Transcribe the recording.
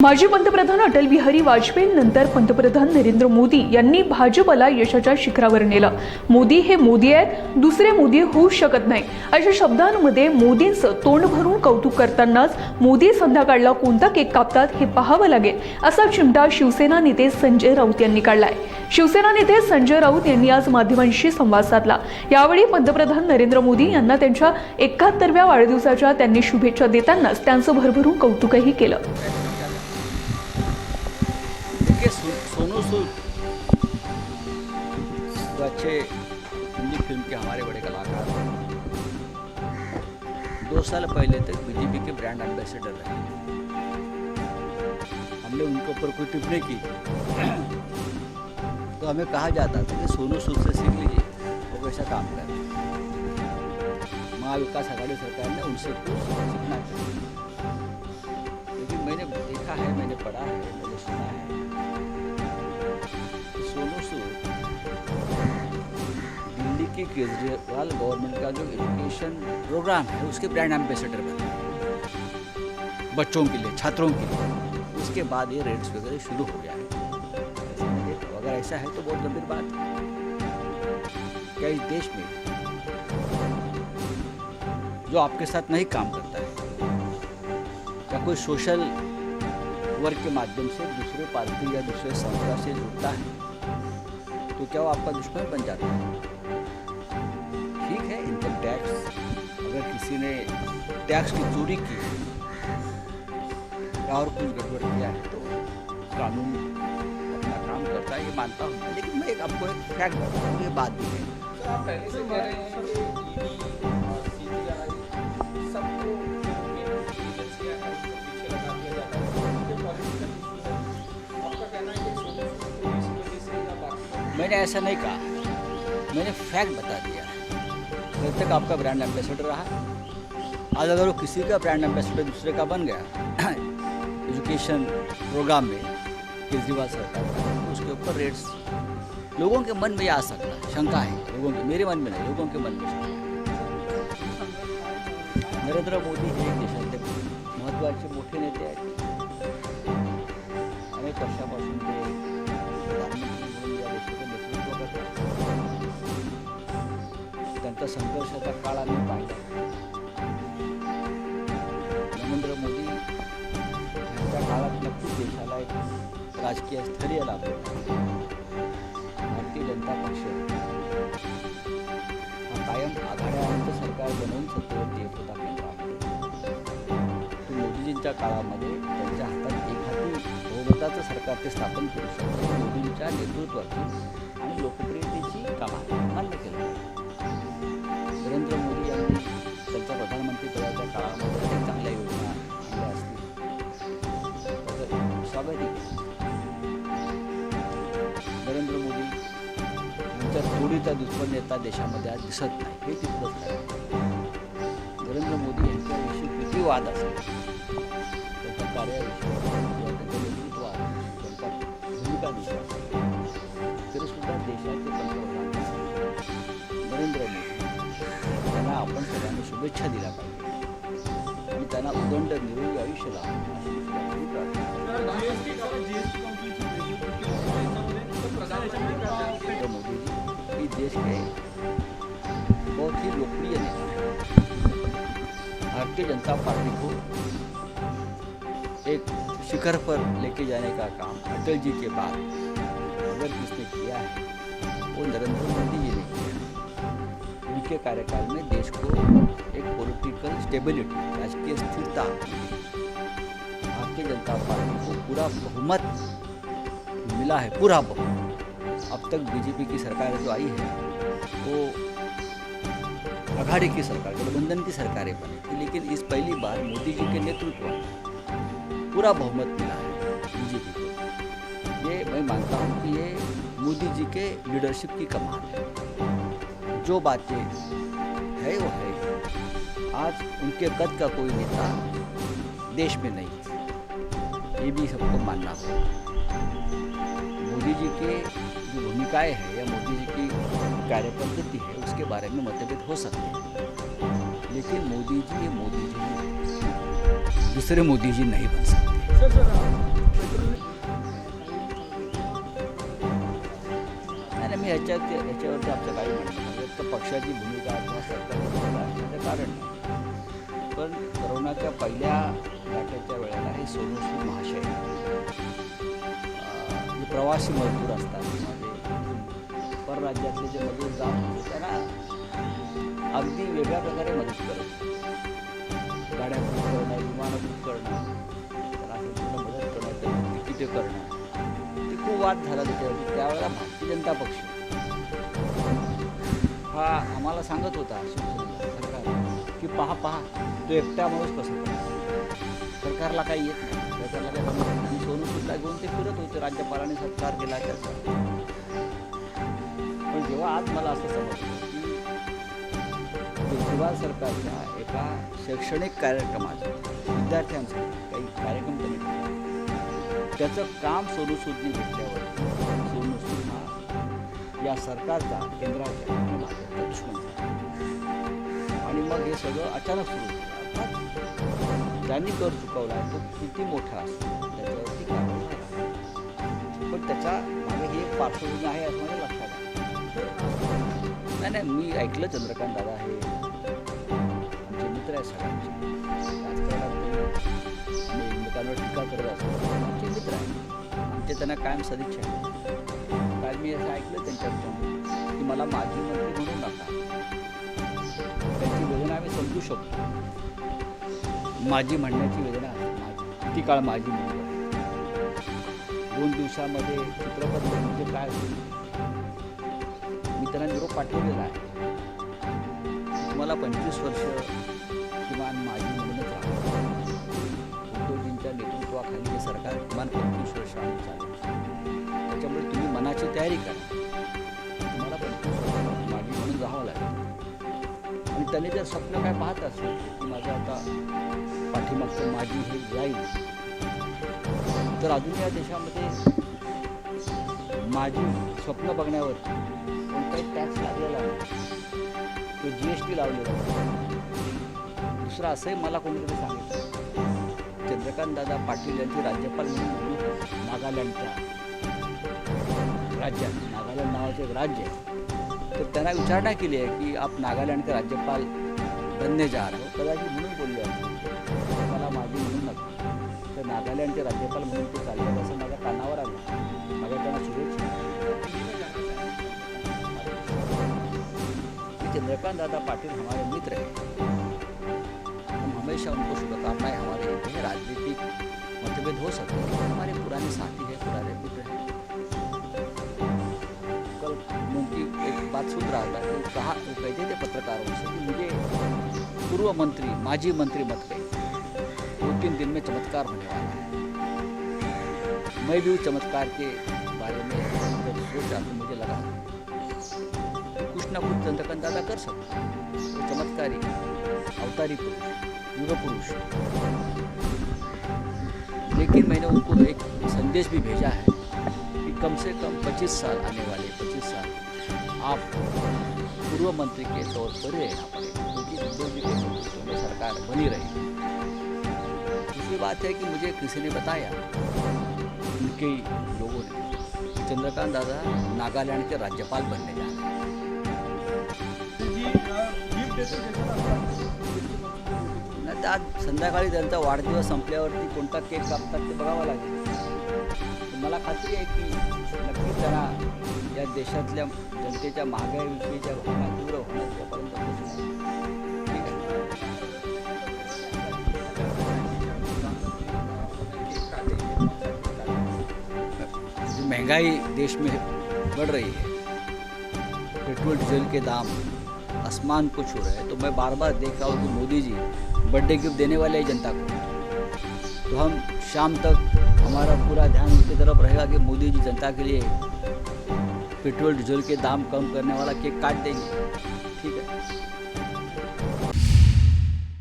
माजी पंतप्रधान अटल बिहारी वाजपेयींनंतर पंतप्रधान नरेंद्र मोदी यांनी भाजपला यशाच्या शिखरावर नेलं। मोदी हे मोदी आहेत, दुसरे मोदी होऊ शकत नाही अशा शब्दांमध्ये मोदींचं तोंड भरून कौतुक करतानाच मोदी संध्याकाळला कोणता केक कापतात हे पाहावं लागेल असा चिमटा शिवसेना नेते संजय राऊत यांनी काढलाय। शिवसेना नेते संजय राऊत यांनी आज माध्यमांशी संवाद साधला। यावेळी पंतप्रधान नरेंद्र मोदी यांना त्यांच्या 71व्या वाढदिवसाच्या त्यांनी शुभेच्छा देतानाच त्यांचं भरभरून कौतुकही केलं। सोनू सूद तो अच्छे हिंदी फिल्म के हमारे बड़े कलाकार हैं। 2 साल पहले तक बीजेपी के ब्रांड एम्बेसडर रहे। हमने उनके ऊपर कोई टिप्पणी की तो हमें कहा जाता था कि सोनू सूद से सीख लीजिए, वो वैसा काम कर। महाविकास आघाड़ी सरकार ने उनसे कुछ सीखना चाहिए, लेकिन मैंने देखा है, मैंने पढ़ा है, मैंने सुना है, सोनू सूद दिल्ली की केजरीवाल गवर्नमेंट का जो एजुकेशन प्रोग्राम है उसके ब्रांड एम्बेसडर बने, बच्चों के लिए, छात्रों के लिए। उसके बाद ये रेड्स वगैरह शुरू हो गया है। अगर ऐसा है तो बहुत गंभीर बात है। क्या इस देश में जो आपके साथ नहीं काम करता है या कोई सोशल वर्क के माध्यम से दूसरे पार्टी या दूसरे संस्था से जुड़ता है तो क्या वो आपका दुश्मन बन जाता है? ठीक है, इनकम टैक्स, अगर किसी ने टैक्स की चोरी की या और कुछ गड़बड़ किया है तो कानून अपना काम करता है, ये मानता हूँ। लेकिन मैं आपको एक फैक्ट बताता हूँ, ये बात भी है। तो आप पहले से कह रहे हैं कि ईडी और सीबीआई सबको एजेंसियां हैं उसको पीछे लगा दिया जाता है। ये पॉलिटिकल इशू है, आपका कहना है कि सोनू सूद को इस वजह से या बाकी? मैंने ऐसा नहीं कहा, मैंने फैक्ट बता दिया। जब तक आपका ब्रांड एम्बेसडर रहा, आज अगर वो किसी का ब्रांड एम्बेसडर दूसरे का बन गया एजुकेशन प्रोग्राम में केजरीवाल सरकार का, तो उसके ऊपर रेट्स लोगों के मन में आ सकता है, शंका है लोगों के, मेरे मन में नहीं, लोगों के मन में शंका है। नरेंद्र मोदी हे एक देशातले महत्त्वाचे मोठे नेते आहेत। अनेक वर्षापासून ते प्रधानमंत्री म्हणून या देशाचं नेतृत्व करतात। त्यांचा संघर्षाचा काळ आम्ही पाहिला। नरेंद्र मोदी यांच्या काळात नक्कीच देशाला एक राजकीय स्थैर्य लाभलं। भारतीय जनता पक्ष हा कायम आघाड्यांचं सरकार बनवून सत्तेवरती येत होता केंद्रामध्ये। तो मोदीजींच्या काळामध्ये त्यांच्या हातात एखादी बहुमताचं सरकार ते स्थापन करू शकतो। मोदींच्या नेतृत्वाची आणि लोकप्रियतेची कमाल मान्य केलं। नरेंद्र मोदी यांनी त्यांच्या प्रधानमंत्री पदाच्या काळामध्ये अनेक चांगल्या योजना आणल्या असतील, त्याचं स्वागतही केलं। नरेंद्र मोदी यांच्या जोडीचा दुश्मन नेता देशामध्ये आज दिसत नाही, हे तितकंच खरं आहे। नरेंद्र मोदी यांच्याविषयी किती वाद असेल, त्यांच्या कार्याविषयी किंवा त्यांच्या नेतृत्वात त्यांच्या भूमिकाविषयी असेल, तरीसुद्धा देशाचे पंतप्रधान नरेंद्र मोदी त्यांना आपण सगळ्यांनी शुभेच्छा दिल्या पाहिजे आणि त्यांना उदंड निरोगी आयुष्य लाभो अशी प्रार्थना। मोदी जी इस देश के बहुत ही लोकप्रिय नेता हैं। भारतीय जनता पार्टी को एक शिखर पर लेके जाने का काम अटल जी के बाद अगर किसने किया है वो नरेंद्र मोदी जी ने किया है। उनके कार्यकाल में देश को एक पॉलिटिकल स्टेबिलिटी, राजकीय स्थिरता, भारतीय जनता पार्टी को पूरा बहुमत मिला है, पूरा बहुमत। अब तक बीजेपी की सरकार जो आई है वो आघाड़ी की सरकार, गठबंधन की सरकारें बनी थी, लेकिन इस पहली बार मोदी जी के नेतृत्व में पूरा बहुमत मिला है बीजेपी को। ये मैं मानता हूँ कि ये मोदी जी के लीडरशिप की कमाल है। जो बातें है वो है। आज उनके कद का कोई नेता देश में नहीं, ये भी सबको मानना होगा। मोदी जी के जो भूमिकाएं हैं या मोदी जी की कार्यपद्धति है उसके बारे में मतभेद हो सकते हैं, लेकिन मोदी जी ये मोदी जी दूसरे मोदी जी नहीं बन सकते। नाही मी ह्याच्यावरती आमचं काही म्हणणं नाही. तर पक्षाची भूमिका किंवा सरकारची भूमिका असण्याचं कारण नाही. पण कोरोनाच्या पहिल्या लाटेच्या वेळेला हे सोनू सूद महाशय जे प्रवासी मजदूर असतात म्हणजे परराज्यातले जे मजूर जात होते त्यांना अगदी वेगळ्या प्रकारे मदत करत गाड्या बुक करणं, विमानं बुक करणं, त्याला संपूर्ण मदत करणं, त्यांची तिकिटे करणं, ते खूप वाद झाला त्याच्यावरती. त्यावेळेला भारतीय जनता पक्ष हा आम्हाला सांगत होता सरकार की पहा तो एकटा माणूस कसं करतो, सरकारला काही येत नाही, सरकारला काही जमत नाही. आणि सोनू सूदला घेऊन ते फिरत होते, राज्यपालाने सत्कार केला त्याचा. पण जेव्हा आज मला असं समजलं की केजरीवाल सरकारच्या एका शैक्षणिक कार्यक्रमात विद्यार्थ्यांसाठी काही कार्यक्रम त्यांनी ठेवले, त्याचं काम सोनू सूदने घेतल्यावर सोनू सूद हा या सरकारचा, केंद्राच्या आणि भाजपचा दुश्मन झाला. आणि मग हे सगळं अचानक सुरू झालं. अर्थात ज्यांनी कर चुकवला आहे तो किती मोठा असतो त्याच्यावरती कारवाई झाला, पण त्याच्या मागे ही एक पार्श्वभूमी आहे असं माझ्या लक्षात आहे. नाही मी ऐकलं चंद्रकांत दादा हे आमचे मित्र आहेत सगळ्यांचे. राजकारणात आम्ही एकमेकांवर टीका करत असतो, आमचे मित्र आहेत, आमचे त्यांना कायम सदिच्छा आहे. काल मी असं ऐकलं त्यांच्याकडून की मला माजी मंत्री म्हणू नका. त्यांची वेदना आम्ही समजू शकतो. माझी म्हणण्याची वेदना आहे. किती काळ माझी म्हणतो, 2 दिवसामध्ये चित्रपट म्हणजे काय होईल. मी त्यांना निरोप पाठवलेला आहे. तुम्हाला 25 वर्ष किमान माझी म्हणूनच राहा. उद्धवजींच्या नेतृत्वाखाली हे सरकार किमान 25 वर्ष आम्ही चालू. त्याच्यामुळे तुम्ही मनाची तयारी करा. तुम्हाला 25 वर्ष माझी म्हणून राहावं लागेल. आणि त्याने जर स्वप्न काय पाहत असेल की माझं आता पाठीमागचं माझी हे जाईल, तर अजून या देशामध्ये माझी स्वप्न बघण्यावर कोणताही टॅक्स लागलेला नाही, तो GST लावलेला नाही. दुसरं असंही मला कोणीतरी सांगितलं, चंद्रकांत दादा पाटील यांची राज्यपाल म्हणून नागालँडच्या राज्यात, नागालँड नावाचे एक राज्य आहे, तर त्यांना विचारणा केली आहे की आप नागालँड के राज्यपाल बनने जा रहे हो. कदाचित म्हणून बोलले आहे मला माझी म्हणून नका. तर नागालँडचे राज्यपाल म्हणून ते चालले असं माझ्या कानावर आलं. माझ्या त्यांना शुभेच्छा. चंद्रकांत दादा पाटिल हमारे मित्र हैं, हम हमेशा उनको शुभकामनाएं. हमारे हैं राजनीतिक मतभेद हो सकते हैं, हमारे पुराने साथी हैं, पुराने मित्र हैं. कल उनकी एक बात सुन रहा था कि कहा वो कहते थे पत्रकारों से कि मुझे पूर्व मंत्री, माजी मंत्री मत गए, 2-3 दिन में चमत्कार होने वाला है. मैं भी उस चमत्कार के बारे में जब सोचा तो मुझे लगा कुछ ना कुछ चंद्रकांत दादा कर सकते. वो चमत्कारी अवतारी पुरुष, युग पुरुष. लेकिन मैंने उनको एक संदेश भी भेजा है कि कम से कम 25 साल आने वाले 25 साल आप पूर्व मंत्री के तौर पर ही रहना पड़ेगा, क्योंकि उद्धव जी के नेतृत्व में सरकार बनी रहेगी. दूसरी बात है कि मुझे किसी ने बताया, उनके लोगों ने, चंद्रकांत दादा नागालैंड के राज्यपाल बनने जा रहे हैं. नाही तर आज संध्याकाळी त्यांचा वाढदिवस संपल्यावरती कोणता केक कापतात ते बघावं लागेल. मला खात्री आहे की नक्कीच त्यांना या देशातल्या जनतेच्या महागाईविषयीच्या भावना तीव्र होण्यापर्यंत पोहोचणार. ठीक आहे. जो महंगाई देश में बढ़ रही है, पेट्रोल डीजल के दाम आसमान को छू रहे हैं, तो मैं बार बार देख रहा हूँ कि मोदी जी बर्थडे गिफ्ट देने वाले हैं जनता को. तो हम शाम तक हमारा पूरा ध्यान उसकी तरफ रहेगा कि मोदी जी जनता के लिए पेट्रोल डीजल के दाम कम करने वाला केक काट देंगे. ठीक है.